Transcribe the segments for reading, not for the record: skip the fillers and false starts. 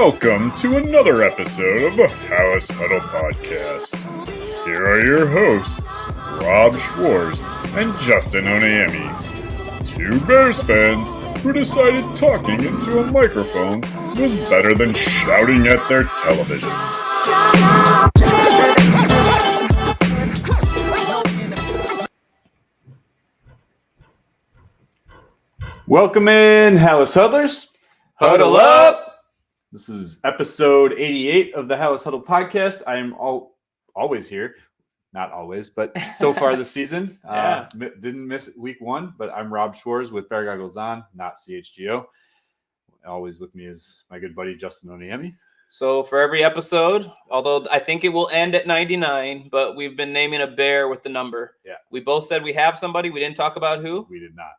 Welcome to another episode of the House Huddle Podcast. Here are your hosts, Rob Schwartz and Justin Onayemi, two Bears fans who decided talking into a microphone was better than shouting at their television. Welcome in, House Huddlers. Huddle up! This is episode 88 of the House Huddle Podcast. I am always here. Not always, but so far this season. Didn't miss week one, but I'm Rob Schwartz with Bear Goggles On, not CHGO. Always with me is my good buddy, Justin Onayemi. So for every episode, although I think it will end at 99, but we've been naming a bear with the number. Yeah. We both said we have somebody. We didn't talk about who. We did not.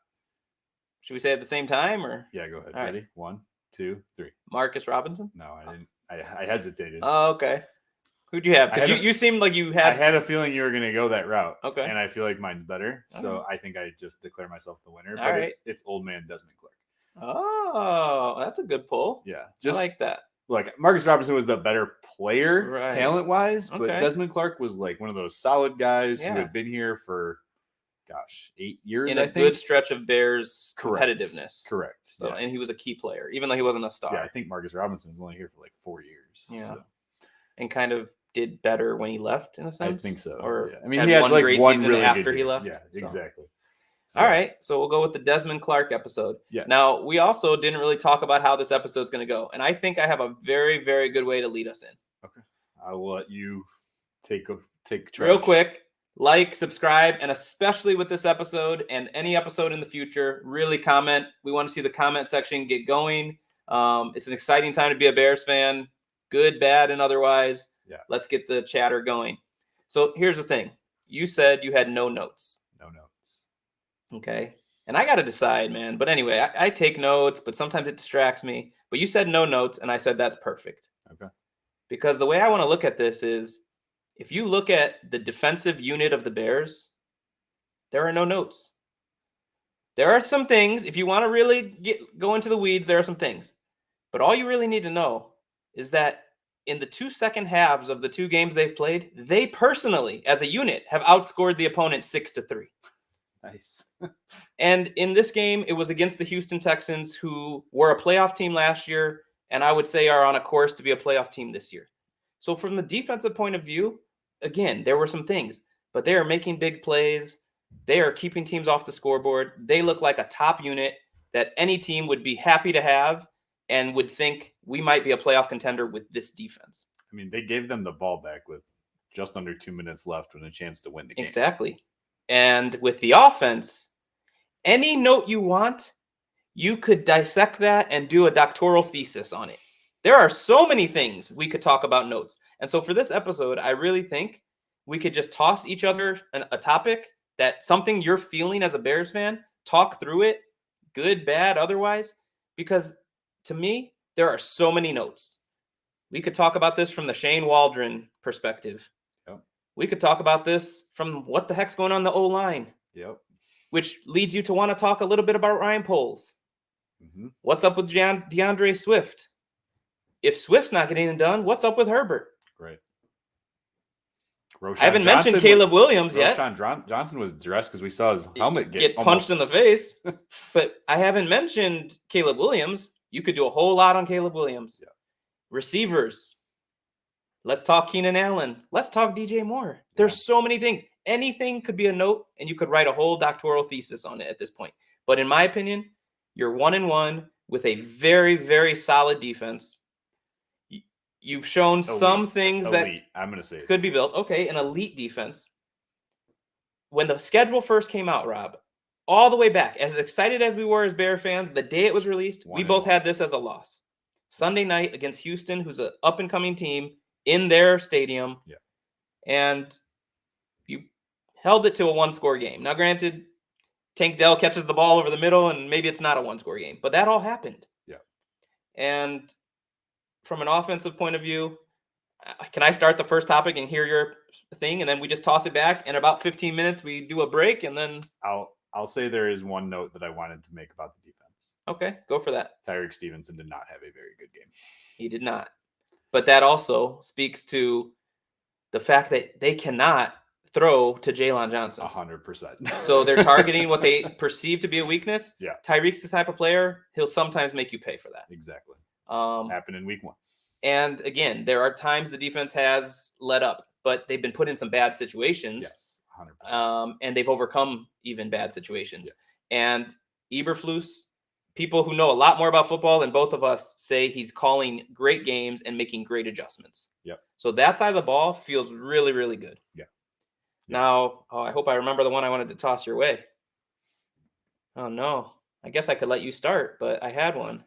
Should we say it at the same time or? Yeah, go ahead. All Ready? Right. 1, 2, 3. Marcus Robinson? No, I didn't. I hesitated. Oh, okay. Who'd you have? Because you seemed like you had. I had a feeling you were going to go that route. Okay. And I feel like mine's better. So right. I think I just declare myself the winner. All but right. It's old man Desmond Clark. Oh, that's a good pull. Yeah. I like that. Like Marcus Robinson was the better player Right. talent-wise, but Okay. Desmond Clark was like one of those solid guys Yeah. who had been here for, 8 years, In I a think. good stretch of Bears Correct. competitiveness. Correct. So, Yeah. and he was a key player, even though he wasn't a star. Yeah, I think Marcus Robinson was only here for like 4 years. Yeah. So. And kind of did better when he left, in a I sense. think so. Or yeah. I mean, had he had one like great one season really after good he year. left. Yeah, So. exactly. All right, so we'll go with the Desmond Clark episode. Yeah. Now, we also didn't really talk about how this episode's going to go, and I think I have a very, very good way to lead us in. Okay. I will let you take charge. Real quick, like, subscribe, and especially with this episode and any episode in the future, really comment. We want to see the comment section get going. It's an exciting time to be a Bears fan, good, bad, and otherwise. Yeah. Let's get the chatter going. So here's the thing. You said you had no notes. No notes. Okay. And I got to decide, man. But anyway, I take notes, but sometimes it distracts me. But you said no notes, and I said that's perfect. Okay. Because the way I want to look at this is, if you look at the defensive unit of the Bears, there are no notes. There are some things, if you want to really go into the weeds, there are some things. But all you really need to know is that in the 2 second halves of the 2 games they've played, they personally, as a unit, have outscored the opponent 6-3. Nice. And in this game, it was against the Houston Texans, who were a playoff team last year, and I would say are on a course to be a playoff team this year. So from the defensive point of view, again, there were some things, but they are making big plays. They are keeping teams off the scoreboard. They look like a top unit that any team would be happy to have and would think we might be a playoff contender with this defense. I mean, they gave them the ball back with just under 2 minutes left and a chance to win the game. Exactly. And with the offense, any note you want, you could dissect that and do a doctoral thesis on it. There are so many things we could talk about notes. And so for this episode, I really think we could just toss each other a topic, that something you're feeling as a Bears fan, talk through it, good, bad, otherwise, because to me, there are so many notes. We could talk about this from the Shane Waldron perspective. Yep. We could talk about this from what the heck's going on in the O-line. Yep. Which leads you to want to talk a little bit about Ryan Poles. Mm-hmm. What's up with DeAndre Swift? If Swift's not getting it done, what's up with Herbert? Great. I haven't mentioned Caleb Williams yet. Roschon Johnson was dressed because we saw his helmet get punched in the face. But I haven't mentioned Caleb Williams. You could do a whole lot on Caleb Williams. Yeah. Receivers. Let's talk Keenan Allen. Let's talk DJ Moore. There's so many things. Anything could be a note, and you could write a whole doctoral thesis on it at this point. But in my opinion, you're 1-1 with a very, very solid defense. You've shown some things that I'm going to say could be built. Okay, an elite defense. When the schedule first came out, Rob, all the way back, as excited as we were as Bear fans, the day it was released, we both had this as a loss. Sunday night against Houston, who's an up-and-coming team in their stadium. Yeah. And you held it to a one-score game. Now, granted, Tank Dell catches the ball over the middle, and maybe it's not a one-score game. But that all happened. Yeah. And from an offensive point of view, can I start the first topic and hear your thing, and then we just toss it back? In about 15 minutes, we do a break, and then I'll say there is one note that I wanted to make about the defense. offense. Okay, go for that. Tyrique Stevenson did not have a very good game. He did not. But that also speaks to the fact that they cannot throw to Jalen Johnson. 100%. So they're targeting what they perceive to be a weakness. Yeah. Tyreek's the type of player, he'll sometimes make you pay for that. Exactly. Happened in week 1. And again, there are times the defense has let up, but they've been put in some bad situations. Yes, 100%. And they've overcome even bad situations. Yes. And Eberflus, people who know a lot more about football than both of us, say he's calling great games and making great adjustments. Yep. So that side of the ball feels really, really good. Yeah. Now, I hope I remember the one I wanted to toss your way. Oh, no. I guess I could let you start, but I had one.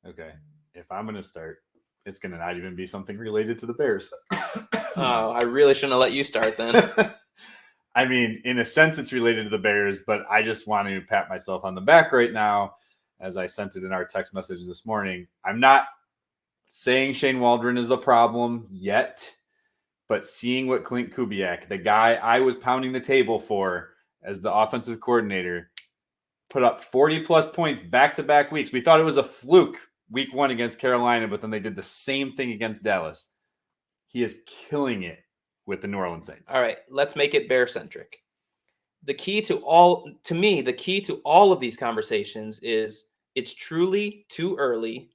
Okay. If I'm going to start, it's going to not even be something related to the Bears. Oh, I really shouldn't have let you start then. I mean, in a sense, it's related to the Bears, but I just want to pat myself on the back right now, as I sent it in our text message this morning. I'm not saying Shane Waldron is the problem yet, but seeing what Clint Kubiak, the guy I was pounding the table for as the offensive coordinator, put up 40-plus points back-to-back weeks. We thought it was a fluke week 1 against Carolina, but then they did the same thing against Dallas. He is killing it with the New Orleans Saints. All right, let's make it Bear-centric. The key to all of these conversations is it's truly too early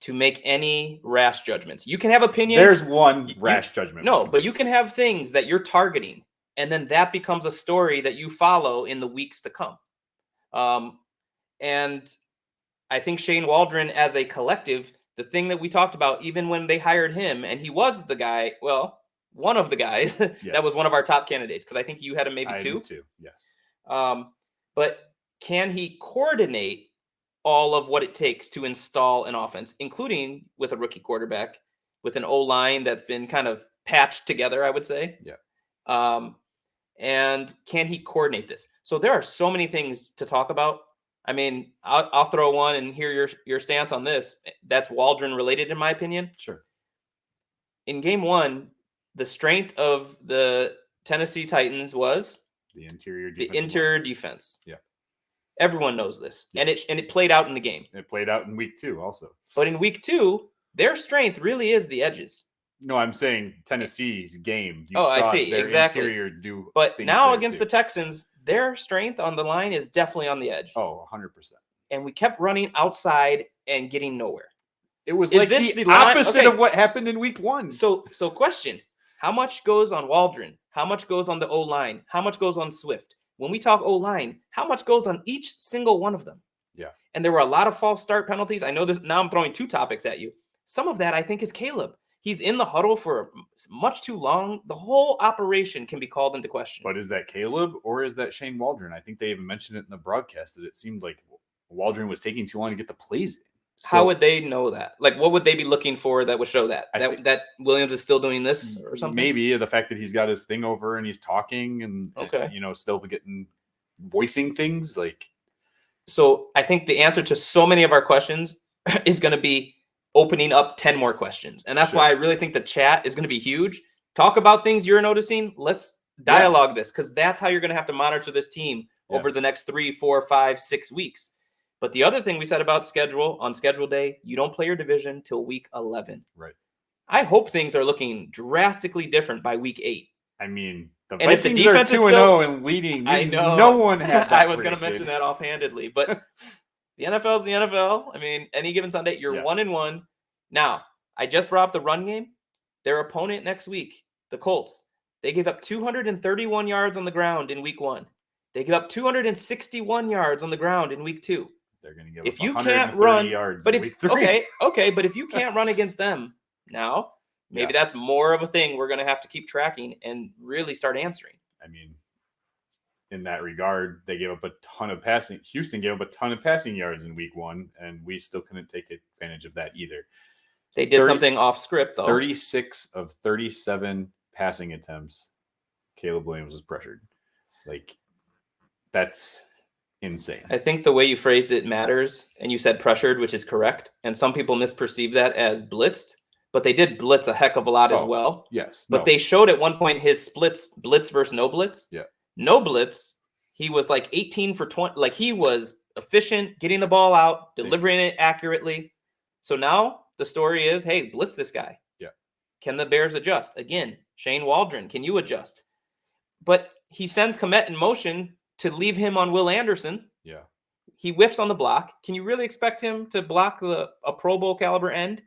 to make any rash judgments. You can have opinions. There's one rash judgment. No, but you can have things that you're targeting, and then that becomes a story that you follow in the weeks to come. And I think Shane Waldron as a collective, the thing that we talked about, even when they hired him, and he was the guy, well, one of the guys that was one of our top candidates, because I think you had him maybe two. Yes. But can he coordinate all of what it takes to install an offense, including with a rookie quarterback, with an O-line that's been kind of patched together, I would say? Yeah. And can he coordinate this? So there are so many things to talk about. I mean, I'll throw one and hear your stance on this. That's Waldron related, in my opinion. Sure. In game 1, the strength of the Tennessee Titans was the interior defense. Yeah. Everyone knows this. Yes. And it played out in the game. It played out in week 2 also. But in week 2, their strength really is the edges. No, I'm saying Tennessee's game. I see. Their exactly. Interior do but now against the Texans, their strength on the line is definitely on the edge. Oh, 100%. And we kept running outside and getting nowhere. It was like the opposite of what happened in week 1. So question, how much goes on Waldron? How much goes on the O-line? How much goes on Swift? When we talk O-line, how much goes on each single one of them? Yeah. And there were a lot of false start penalties. I know this. Now I'm throwing 2 topics at you. Some of that I think is Caleb. He's in the huddle for much too long. The whole operation can be called into question. But is that Caleb or is that Shane Waldron? I think they even mentioned it in the broadcast that it seemed like Waldron was taking too long to get the plays in. So, how would they know that? Like, what would they be looking for that would show that? That Williams is still doing this or something? Maybe the fact that he's got his thing over and he's talking and still voicing things like. So I think the answer to so many of our questions is going to be opening up 10 more questions. And that's why I really think the chat is going to be huge. Talk about things you're noticing. Let's dialogue this, because that's how you're going to have to monitor this team over the next 3, 4, 5, 6 weeks. But the other thing we said about on schedule day, you don't play your division till week 11. Right. I hope things are looking drastically different by week 8. I mean, the and Vikings if the defense are 2-0 and leading. I know. No one had that I was going to predicted. mention that offhandedly, but the NFL is the NFL. I mean, any given Sunday, you're 1-1. Now, I just brought up the run game. Their opponent next week, the Colts, they gave up 231 yards on the ground in week 1. They gave up 261 yards on the ground in week 2. They're going to give if up you 130 can't run, yards but in week 3. Okay, but if you can't run against them now, maybe that's more of a thing we're going to have to keep tracking and really start answering. I mean, in that regard, they gave up a ton of passing. Houston gave up a ton of passing yards in week 1, and we still couldn't take advantage of that either. They did something off script, though. 36 of 37 passing attempts, Caleb Williams was pressured. Like, that's insane. I think the way you phrased it matters, and you said pressured, which is correct. And some people misperceive that as blitzed, but they did blitz a heck of a lot as well. Yes. But they showed at one point his splits, blitz versus no blitz. Yeah. No blitz, he was like 18 for 20. Like, he was efficient, getting the ball out, delivering it accurately. So now the story is, hey, blitz this guy. Yeah. Can the Bears adjust? Again, Shane Waldron, can you adjust? But he sends Kmet in motion to leave him on Will Anderson. Yeah. He whiffs on the block. Can you really expect him to block a Pro Bowl caliber end?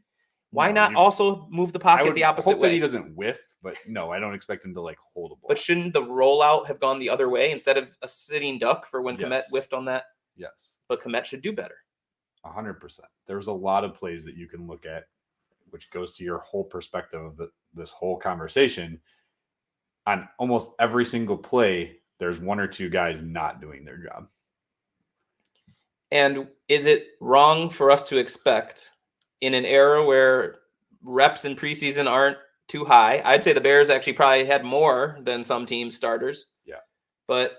Why not also move the pocket the opposite hope way? that he doesn't whiff, but no, I don't expect him to like hold a ball. But shouldn't the rollout have gone the other way instead of a sitting duck for when Kmet whiffed on that? Yes. But Kmet should do better. 100%. There's a lot of plays that you can look at, which goes to your whole perspective of this whole conversation. On almost every single play, there's one or two guys not doing their job. And is it wrong for us to expect in an era where reps in preseason aren't too high? I'd say the Bears actually probably had more than some teams' starters. Yeah. But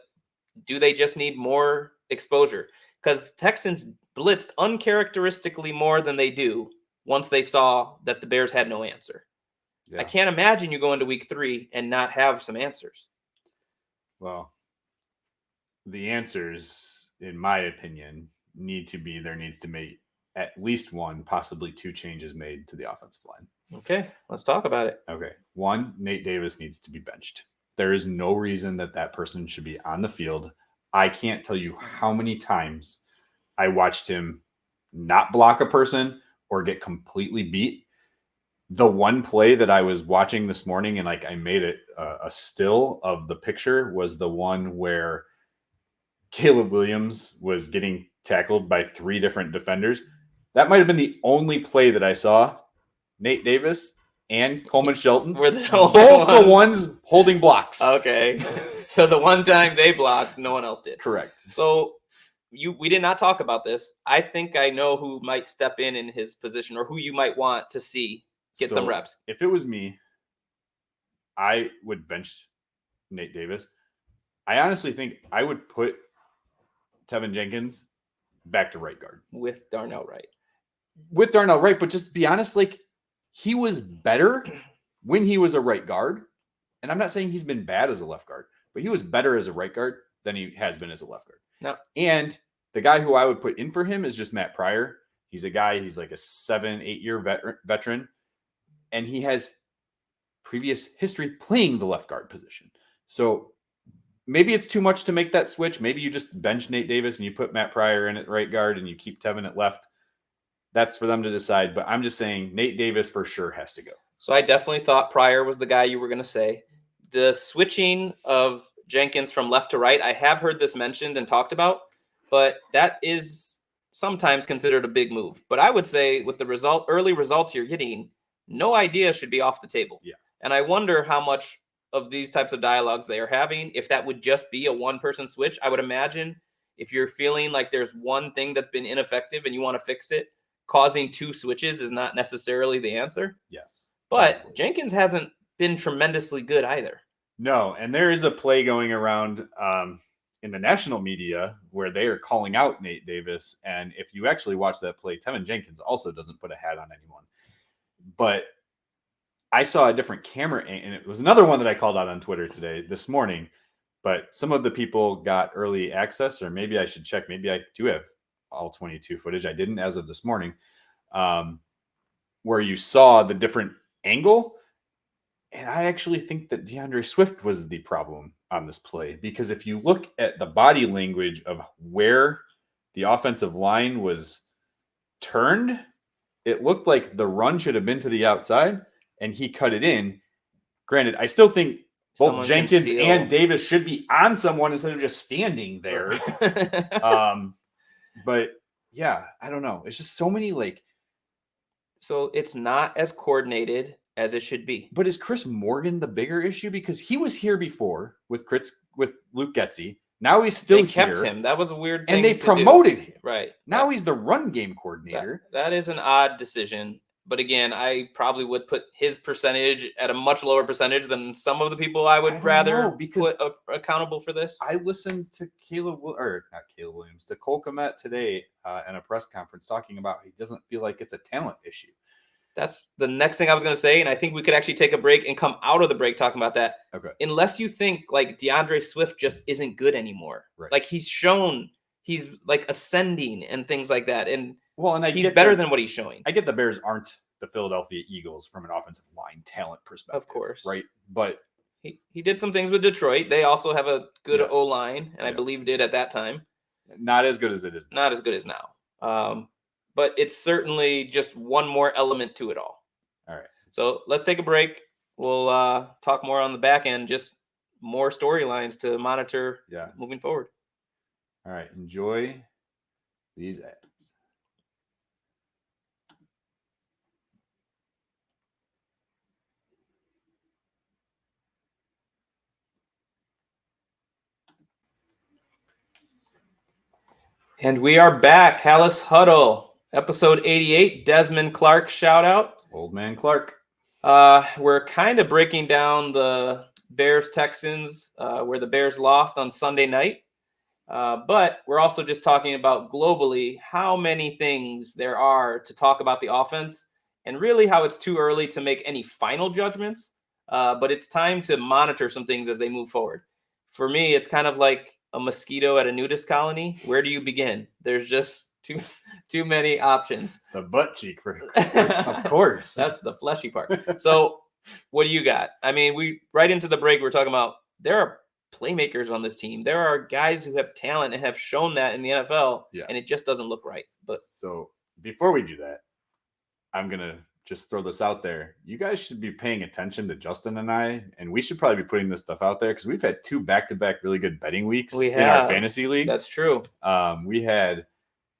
do they just need more exposure? Because the Texans blitzed uncharacteristically more than they do once they saw that the Bears had no answer. Yeah. I can't imagine you go into week 3 and not have some answers. Well, the answers, in my opinion, there needs to be at least one, possibly 2 changes made to the offensive line. Okay, let's talk about it. Okay. 1, Nate Davis needs to be benched. There is no reason that person should be on the field. I can't tell you how many times I watched him not block a person or get completely beat. The one play that I was watching this morning and I made it a still of the picture was the one where Caleb Williams was getting tackled by 3 different defenders. That might have been the only play that I saw Nate Davis and Coleman Shelton were both the ones holding blocks. Okay. So the one time they blocked, no one else did. Correct. So we did not talk about this. I think I know who might step in his position or who you might want to see get some reps. If it was me, I would bench Nate Davis. I honestly think I would put Tevin Jenkins back to right guard. With Darnell Wright. But just be honest, he was better when he was a right guard. And I'm not saying he's been bad as a left guard, but he was better as a right guard than he has been as a left guard. No. And the guy who I would put in for him is just Matt Pryor. He's a guy, he's like a 7-8 year veteran. And he has previous history playing the left guard position. So maybe it's too much to make that switch. Maybe you just bench Nate Davis and you put Matt Pryor in at right guard and you keep Tevin at left. That's for them to decide. But I'm just saying Nate Davis for sure has to go. So I definitely thought Pryor was the guy you were going to say. The switching of Jenkins from left to right, I have heard this mentioned and talked about, but that is sometimes considered a big move. But I would say with the early results you're getting, no idea should be off the table. Yeah. And I wonder how much of these types of dialogues they are having, if that would just be a one-person switch. I would imagine if you're feeling like there's one thing that's been ineffective and you want to fix it, causing 2 switches is not necessarily the answer. Yes. But Jenkins hasn't been tremendously good either. No, and there is a play going around in the national media where they are calling out Nate Davis. And if you actually watch that play, Tevin Jenkins also doesn't put a hat on anyone. But I saw a different camera, and it was another one that I called out on Twitter this morning. But some of the people got early access, or maybe I should check. Maybe I do have all 22 footage. I didn't as of this morning, where you saw the different angle. And I actually think that DeAndre Swift was the problem on this play, because if you look at the body language of where the offensive line was turned, it looked like the run should have been to the outside and he cut it in. Granted, I still think both Jenkins and Davis should be on someone instead of just standing there. But yeah, I don't know. It's just so many So it's not as coordinated as it should be. But is Chris Morgan the bigger issue? Because he was here before with Luke Getsy. Now he's still They kept him. That was a weird thing. And they promoted him. Right. Now he's the run game coordinator. That is an odd decision. But again, I probably would put his percentage at a much lower percentage than some of the people I would rather put accountable for this. I listened to to Cole Kmet today in a press conference talking about he doesn't feel like it's a talent issue. That's the next thing I was going to say, and I think we could actually take a break and come out of the break talking about that. Okay. Unless you think DeAndre Swift just isn't good anymore. Right. He's shown he's like ascending and things like that. And he's better than what he's showing. I get the Bears aren't the Philadelphia Eagles from an offensive line talent perspective. Of course. Right. But he did some things with Detroit. They also have a good O-line, and I believe did at that time. Not as good as it is now. Not as good as now. But it's certainly just one more element to it all. All right. So let's take a break. We'll talk more on the back end, just more storylines to monitor moving forward. All right. Enjoy these ads. And we are back. Hallis Huddle, episode 88. Desmond Clark shout out. Old man Clark. We're kind of breaking down the Bears Texans, where the Bears lost on Sunday night. But we're also just talking about globally how many things there are to talk about the offense, and really how it's too early to make any final judgments. But it's time to monitor some things as they move forward. For me, it's kind of like a mosquito at a nudist colony. Where do you begin? There's just too many options. The butt cheek, of course. That's the fleshy part. So what do you got? I mean, we right into the break, we're talking about there are playmakers on this team. There are guys who have talent and have shown that in the NFL, and it just doesn't look right. But so before we do that, I'm going to just throw this out there. You guys should be paying attention to Justin and I, and we should probably be putting this stuff out there because we've had 2 back-to-back really good betting weeks in our fantasy league. That's true. We had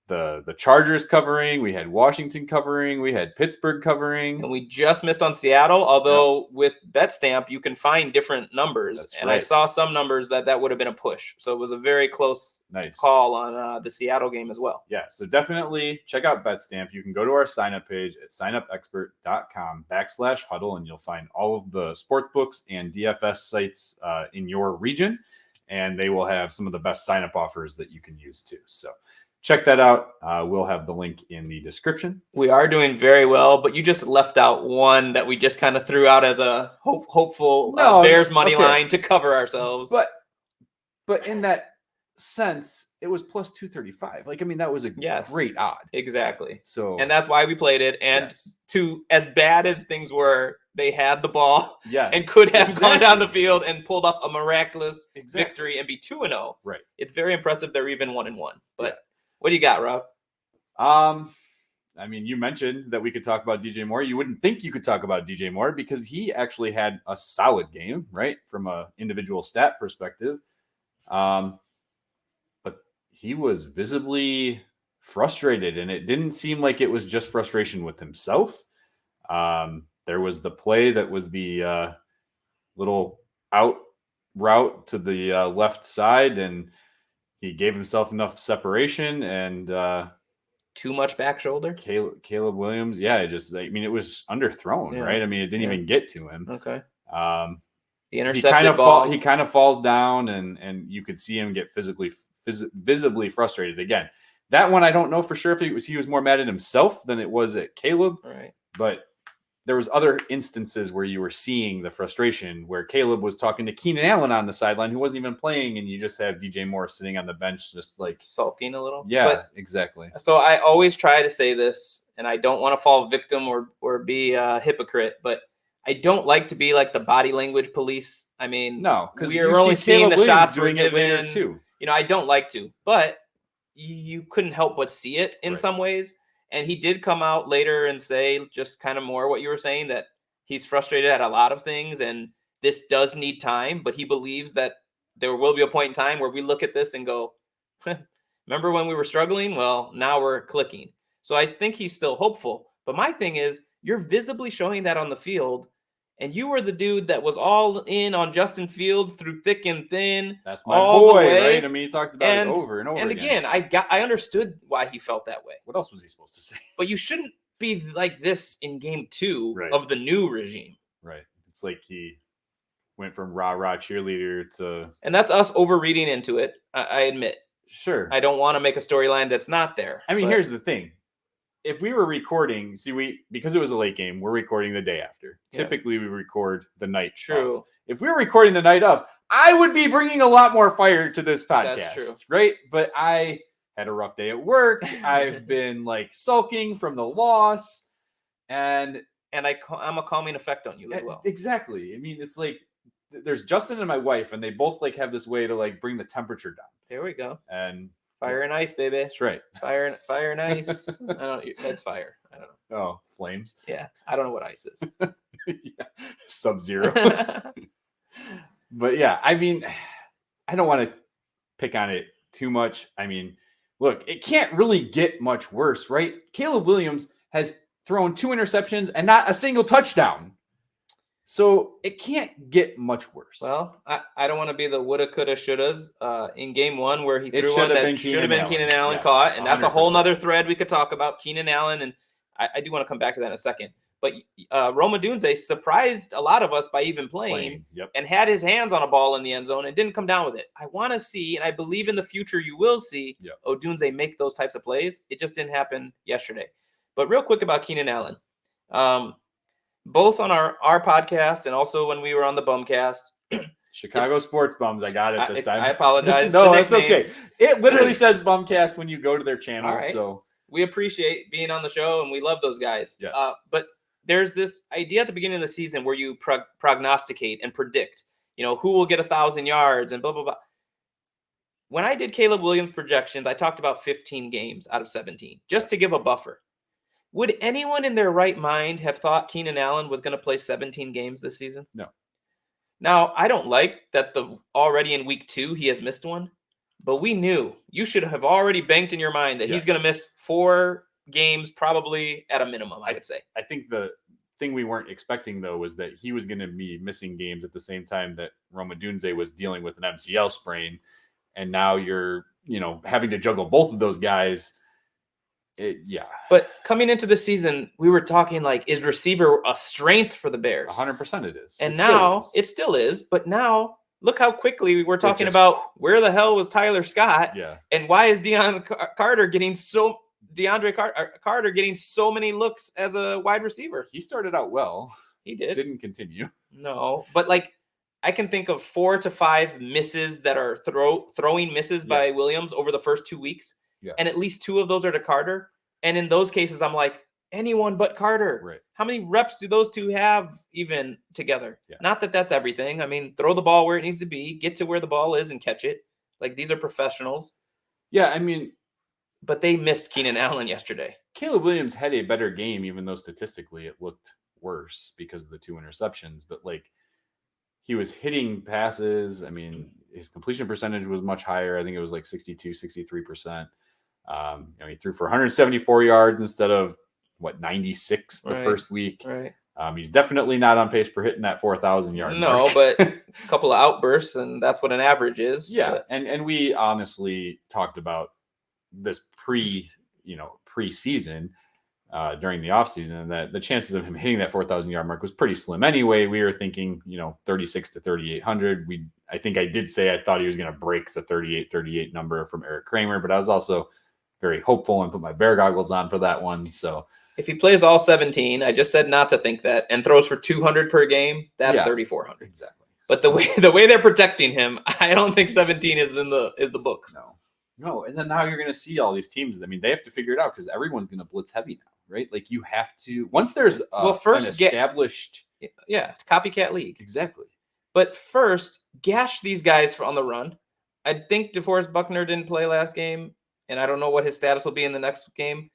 the Chargers covering, we had Washington covering, we had Pittsburgh covering. And we just missed on Seattle, although with BetStamp, you can find different numbers. That's and right. I saw some numbers that would have been a push. So it was a very close call on the Seattle game as well. Yeah, so definitely check out BetStamp. You can go to our sign-up page at signupexpert.com/huddle, and you'll find all of the sports books and DFS sites in your region, and they will have some of the best sign-up offers that you can use too. So check that out. We'll have the link in the description. We are doing very well, but you just left out one that we just kind of threw out as a hopeful Bears money line to cover ourselves. But in that sense, it was plus 235. Like, I mean, that was a great odd. Exactly. So, and that's why we played it. And to as bad as things were, they had the ball and could have gone down the field and pulled off a miraculous victory and be 2-0. Right. It's very impressive. They're even 1-1. But what do you got, Rob? I mean, you mentioned that we could talk about DJ Moore. You wouldn't think you could talk about DJ Moore because he actually had a solid game, right? From an individual stat perspective. But he was visibly frustrated, and it didn't seem like it was just frustration with himself. There was the play that was the little out route to the left side, and he gave himself enough separation and too much back shoulder. Caleb Williams, it was underthrown, right? I mean, it didn't even get to him. Okay. The intercepted ball. He kind of falls down, and you could see him get visibly frustrated again. That one, I don't know for sure if he was more mad at himself than it was at Caleb. Right. But there was other instances where you were seeing the frustration where Caleb was talking to Keenan Allen on the sideline who wasn't even playing, and you just have DJ Moore sitting on the bench just like sulking a little. Yeah, exactly. So I always try to say this, and I don't want to fall victim or be a hypocrite, but I don't like to be like the body language police. I mean, no, because we're only seeing the shots we're given too. You know, I don't like to, but you couldn't help but see it in some ways. And he did come out later and say just kind of more what you were saying, that he's frustrated at a lot of things and this does need time, but he believes that there will be a point in time where we look at this and go, remember when we were struggling? Well, now we're clicking. So I think he's still hopeful. But my thing is, you're visibly showing that on the field, and you were the dude that was all in on Justin Fields through thick and thin. That's my boy, right? I mean, he talked about it over and over again. And again, I understood why he felt that way. What else was he supposed to say? But you shouldn't be like this in game 2 of the new regime. Right. It's like he went from rah-rah cheerleader to... And that's us overreading into it, I admit. Sure. I don't want to make a storyline that's not there. I mean, here's the thing. If we were recording, because it was a late game, we're recording the day after. Yeah. Typically, we record the night of. If we were recording the night of, I would be bringing a lot more fire to this podcast. That's true. Right? But I had a rough day at work. I've been like sulking from the loss. And I'm a calming effect on you as well. Exactly. I mean, it's like there's Justin and my wife, and they both like have this way to like bring the temperature down. There we go. And fire and ice, baby. That's right. Fire and ice. I don't. That's fire. I don't know. Oh, flames. Yeah, I don't know what ice is. Yeah. Sub-zero. But yeah, I mean, I don't want to pick on it too much. I mean, look, it can't really get much worse, right? Caleb Williams has thrown 2 interceptions and not a single touchdown. So it can't get much worse. Well, I don't want to be the woulda, coulda, shouldas in game 1 where he threw one that should have been Keenan Allen caught. And that's 100%. A whole nother thread we could talk about. Keenan Allen, and I do want to come back to that in a second. But Rome Odunze surprised a lot of us by even playing. Yep. And had his hands on a ball in the end zone and didn't come down with it. I want to see, and I believe in the future you will see, Odunze make those types of plays. It just didn't happen yesterday. But real quick about Keenan Allen. Both on our podcast and also when we were on the Bumcast. Chicago Sports Bums. I got it this time. I apologize. No, it's okay. It literally says Bumcast when you go to their channel. Right. So we appreciate being on the show and we love those guys. Yes. But there's this idea at the beginning of the season where you prognosticate and predict, who will get 1,000 yards and blah, blah, blah. When I did Caleb Williams projections, I talked about 15 games out of 17, just to give a buffer. Would anyone in their right mind have thought Keenan Allen was going to play 17 games this season? No. Now, I don't like that already in week 2 he has missed one, but we knew you should have already banked in your mind that he's going to miss 4 games probably at a minimum, I would say. I think the thing we weren't expecting, though, was that he was going to be missing games at the same time that Rome Odunze was dealing with an MCL sprain. And now you're, having to juggle both of those guys. But coming into the season, we were talking like, is receiver a strength for the Bears? 100% it is. And now it still is. But now look how quickly we're talking about where the hell was Tyler Scott? Yeah. And why is DeAndre Carter getting so many looks as a wide receiver? He started out well. He did. Didn't continue. No, but like I can think of 4 to 5 misses that are throwing misses by Williams over the first 2 weeks. Yeah. And at least 2 of those are to Carter. And in those cases, I'm like, anyone but Carter. Right. How many reps do those 2 have even together? Yeah. Not that that's everything. I mean, throw the ball where it needs to be, get to where the ball is and catch it. Like, these are professionals. Yeah, I mean. But they missed Keenan Allen yesterday. Caleb Williams had a better game, even though statistically it looked worse because of the 2 interceptions. But, like, he was hitting passes. I mean, his completion percentage was much higher. I think it was like 62, 63%. He threw for 174 yards instead of 96 the first week. Right. He's definitely not on pace for hitting that 4,000 yard mark. No, but a couple of outbursts, and that's what an average is. Yeah, but. and we honestly talked about this pre-season during the offseason, that the chances of him hitting that 4,000 yard mark was pretty slim anyway. We were thinking, 36 to 3,800. I think I did say I thought he was going to break the 38 number from Eric Kramer, but I was also very hopeful and put my bear goggles on for that one. So if he plays all 17, I just said not to think that, and throws for 200 per game, that's 3,400. Exactly. But the way they're protecting him, I don't think 17 is in the books. No. And then now you're going to see all these teams. I mean, they have to figure it out because everyone's going to blitz heavy now, right? Like you have to, once there's an established, copycat league. Exactly. But first, gash these guys on the run. I think DeForest Buckner didn't play last game, and I don't know what his status will be in the next game.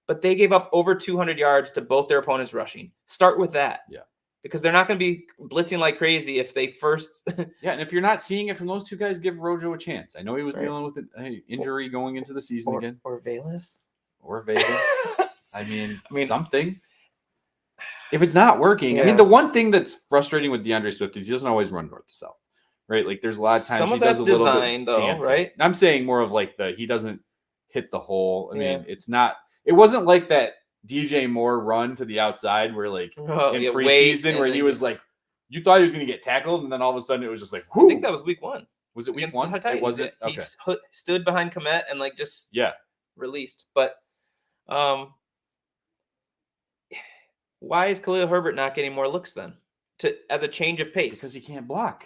But they gave up over 200 yards to both their opponents rushing. Start with that. Yeah. Because they're not going to be blitzing like crazy if they first. Yeah, and if you're not seeing it from those 2 guys, give Rojo a chance. I know he was dealing with an injury going into the season again. Or Velas. I mean, something. If it's not working, I mean, the one thing that's frustrating with DeAndre Swift is he doesn't always run north to south, right? Like there's a lot of times he does a little bit dancing. Right? I'm saying more of like he doesn't hit the hole. I mean, it wasn't like that DJ Moore run to the outside where in preseason where he was like, you thought he was going to get tackled, and then all of a sudden it was just like, whoo. I think that was week 1. Was it week 1? It wasn't. Okay. He stood behind Komet and just released. But why is Khalil Herbert not getting more looks then? As a change of pace? Because he can't block.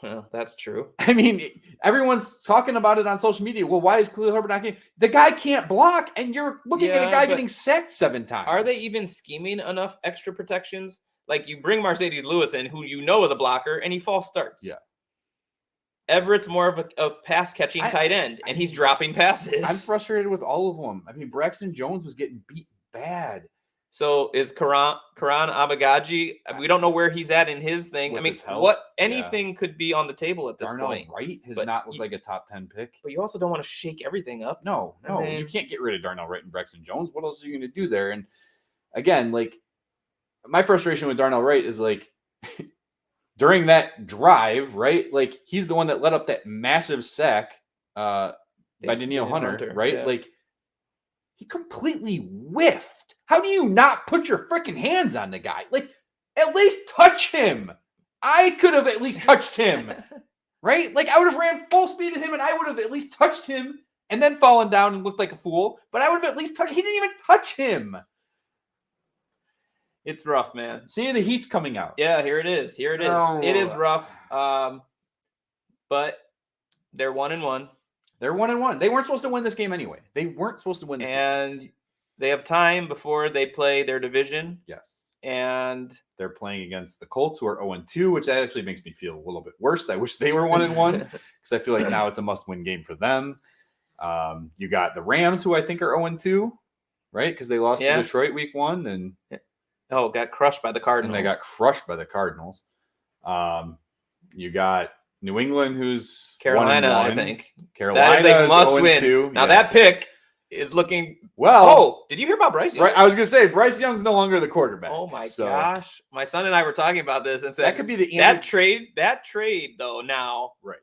Well, that's true. I mean, everyone's talking about it on social media. Well, why is Khalil Herbert not getting? The guy can't block, and you're looking at a guy getting sacked 7 times. Are they even scheming enough extra protections? Like, you bring Mercedes Lewis in, who you know is a blocker, and he false starts. Yeah. Everett's more of a pass-catching tight end, and he's dropping passes. I'm frustrated with all of them. I mean, Braxton Jones was getting beat bad. So is Karan Abagaji? We don't know where he's at in his thing. With I mean, his health, anything could be on the table at this Darnell point. Wright has not looked like a top 10 pick. But you also don't want to shake everything up. No, you can't get rid of Darnell Wright and Braxton Jones. What else are you going to do there? And again, like, my frustration with Darnell Wright is like during that drive, right? Like, he's the one that let up that massive sack by Danielle Hunter, right? Yeah. Like, he completely whiffed. How do you not put your freaking hands on the guy? Like, at least touch him. I could have at least touched him, right? Like, I would have ran full speed at him, and I would have at least touched him and then fallen down and looked like a fool. But I would have at least touched. He didn't even touch him. It's rough, man. See, the heat's coming out. Yeah, here it is. Here it is. Oh. It is rough. But they're 1-1. They're 1-1. They weren't supposed to win this game anyway. They weren't supposed to win this game. And they have time before they play their division. Yes. And they're playing against the Colts, who are 0-2, which actually makes me feel a little bit worse. I wish they were 1-1 because I feel like now it's a must-win game for them. You got the Rams, who I think are 0-2, right? Because they lost to Detroit week 1 and got crushed by the Cardinals. And they got crushed by the Cardinals. You got New England, who's Carolina, 1-1. I think. Carolina that is a must 0-2. win. Now yes. that pick is looking well. Oh, did you hear about Bryce Young? Right, I was gonna say Bryce Young's no longer the quarterback. Oh my gosh. My son and I were talking about this and said that could be the that trade though now right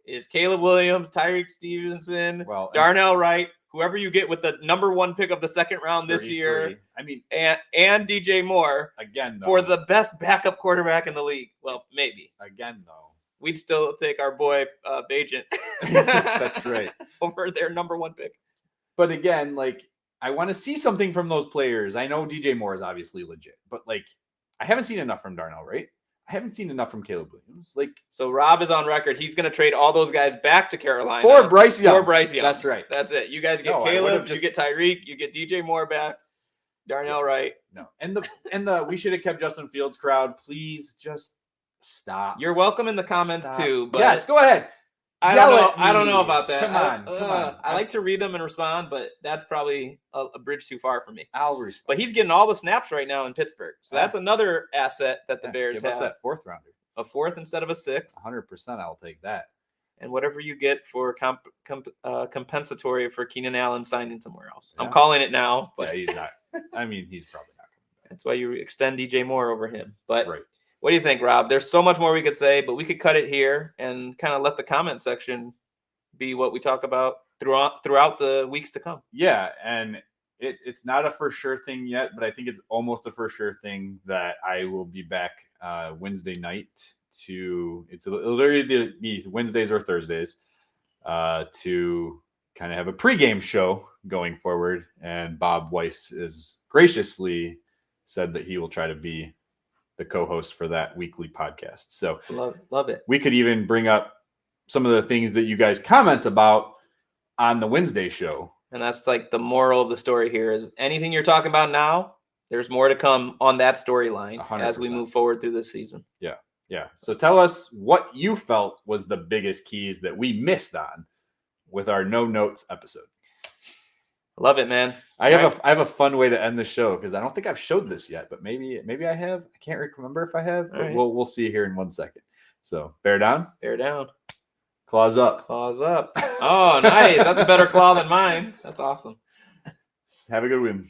is Caleb Williams, Tyrique Stevenson, well, Darnell Wright, whoever you get with the number 1 pick of the 2nd round this year. I mean, and DJ Moore again though, for the best backup quarterback in the league. Well, maybe. Again though. We'd still take our boy Bajent. That's right. Over their number 1 pick. But again, like, I want to see something from those players. I know DJ Moore is obviously legit, but like, I haven't seen enough from Darnell, right? I haven't seen enough from Caleb Williams. Like, so Rob is on record. He's going to trade all those guys back to Carolina for Bryce Young. That's right. That's it. You guys get Caleb, you get Tyrique, you get DJ Moore back, Darnell Wright. No, and the we should have kept Justin Fields crowd. Please just stop. You're welcome in the comments too. But yes, go ahead. I don't know about that. Come on. I like to read them and respond, but that's probably a bridge too far for me. I'll respond. But he's getting all the snaps right now in Pittsburgh, so that's another asset that the Bears give have. Us that 4th rounder, a 4th instead of a 6th. 100%. I'll take that. And whatever you get for compensatory for Keenan Allen signing somewhere else. Yeah. I'm calling it now, but he's not. I mean, he's probably not coming back. That's why you extend DJ Moore over him. But right. What do you think, Rob? There's so much more we could say, but we could cut it here and kind of let the comment section be what we talk about throughout the weeks to come. Yeah, and it's not a for sure thing yet, but I think it's almost a for sure thing that I will be back Wednesday night it'll either be Wednesdays or Thursdays to kind of have a pregame show going forward. And Bob Weiss is graciously said that he will try to be the co-host for that weekly podcast. So love it. We could even bring up some of the things that you guys comment about on the Wednesday show. And that's like the moral of the story here is anything you're talking about now, there's more to come on that storyline as we move forward through this season. Yeah. Yeah. So tell us what you felt was the biggest keys that we missed on with our no notes episode. Love it, man. I have a fun way to end the show because I don't think I've showed this yet, but maybe I have. I can't remember if I have. But we'll see here in 1 second. So bear down. Bear down. Claws up. Claws up. Oh, nice. That's a better claw than mine. That's awesome. Have a good one.